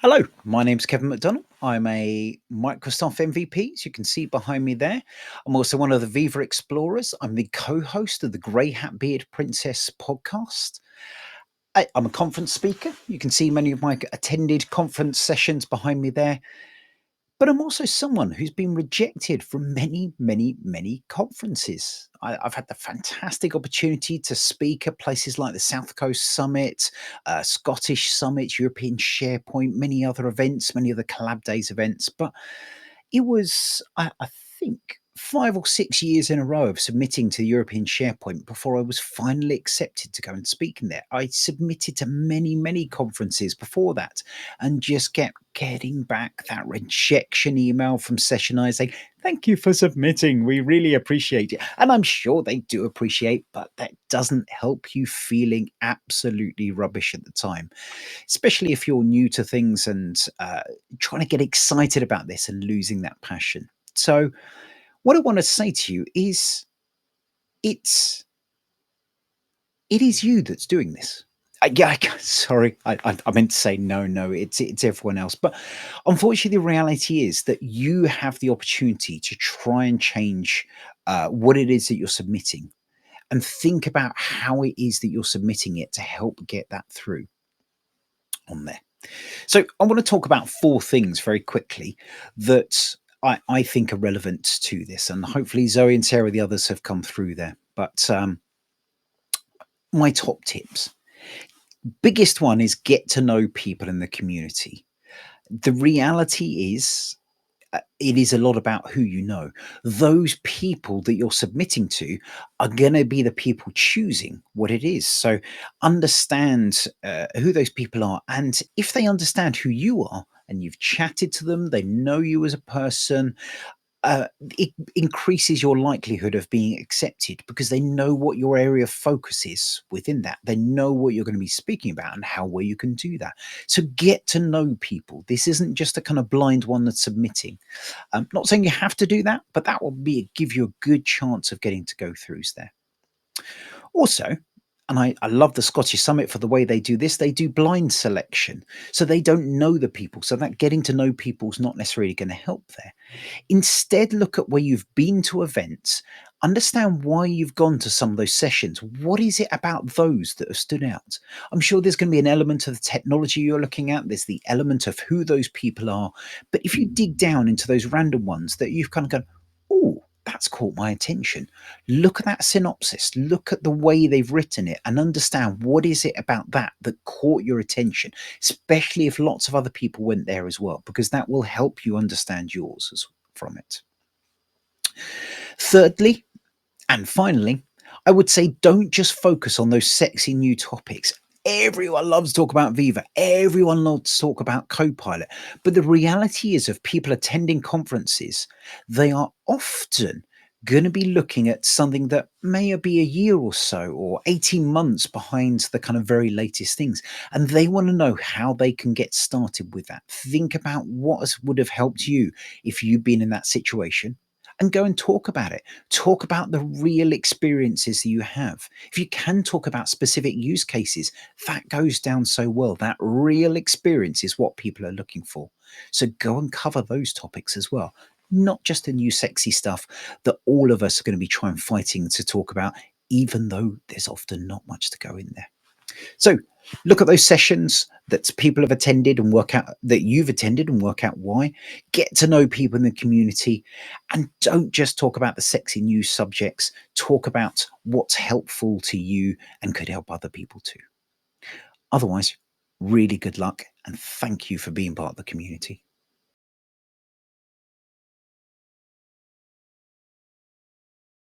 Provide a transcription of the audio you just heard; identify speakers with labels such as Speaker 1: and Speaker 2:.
Speaker 1: Hello, my name's Kevin McDonnell. I'm a Microsoft MVP, as you can see behind me there. I'm also one of the Viva Explorers. I'm the co host of the Grey Hat Beard Princess podcast. I'm a conference speaker. You can see many of my attended conference sessions behind me there. But I'm also someone who's been rejected from many, many, many conferences. I've had the fantastic opportunity to speak at places like the South Coast Summit, Scottish Summit, European SharePoint, many other events, many other Collab Days events. But it was, I think, 5 or 6 years in a row of submitting to the European SharePoint before I was finally accepted to go and speak in there. I submitted to many, many conferences before that and just kept getting back that rejection email from Session I saying, "Thank you for submitting. We really appreciate it." And I'm sure they do appreciate, but that doesn't help you feeling absolutely rubbish at the time, especially if you're new to things and trying to get excited about this and losing that passion. So, what I want to say to you is it's it is you that's doing this. Sorry, I meant to say no, no, it's everyone else. But unfortunately, the reality is that you have the opportunity to try and change what it is that you're submitting, and think about how it is that you're submitting it to help get that through on there. So I want to talk about four things very quickly that I think are relevant to this, and hopefully Zoe and Sarah, the others, have come through there. But my top tips. Biggest one is get to know people in the community. The reality is, it is a lot about who you know. Those people that you're submitting to are going to be the people choosing what it is. So understand who those people are. And if they understand who you are and you've chatted to them, they know you as a person, it increases your likelihood of being accepted because they know what your area of focus is within that. They know what you're going to be speaking about and how well you can do that. So get to know people. This isn't just a kind of blind one that's submitting. Not saying you have to do that, but that will give you a good chance of getting to go throughs there. Also, and I love the Scottish Summit for the way they do this. They do blind selection. So they don't know the people. So that getting to know people is not necessarily going to help there. Instead, look at where you've been to events, understand why you've gone to some of those sessions. What is it about those that have stood out? I'm sure there's going to be an element of the technology you're looking at, there's the element of who those people are. But if you dig down into those random ones that you've kind of gone, oh, that's caught my attention. Look at that synopsis, look at the way they've written it, and understand what is it about that that caught your attention, especially if lots of other people went there as well, because that will help you understand yours from it. Thirdly, and finally, I would say don't just focus on those sexy new topics. Everyone loves to talk about Viva. Everyone loves to talk about Copilot. But the reality is, of people attending conferences, they are often going to be looking at something that may be a year or so or 18 months behind the kind of very latest things. And they want to know how they can get started with that. Think about would have helped you if you've been in that situation, and go and talk about it. Talk about the real experiences that you have. If you can talk about specific use cases, that goes down so well. That real experience is what people are looking for. So go and cover those topics as well. Not just the new sexy stuff that all of us are going to be trying fighting to talk about, even though there's often not much to go in there. So look at those sessions that people have attended and work out that you've attended and work out why. Get to know people in the community, and don't just talk about the sexy news subjects. Talk about what's helpful to you and could help other people too. Otherwise, really good luck and thank you for being part of the community.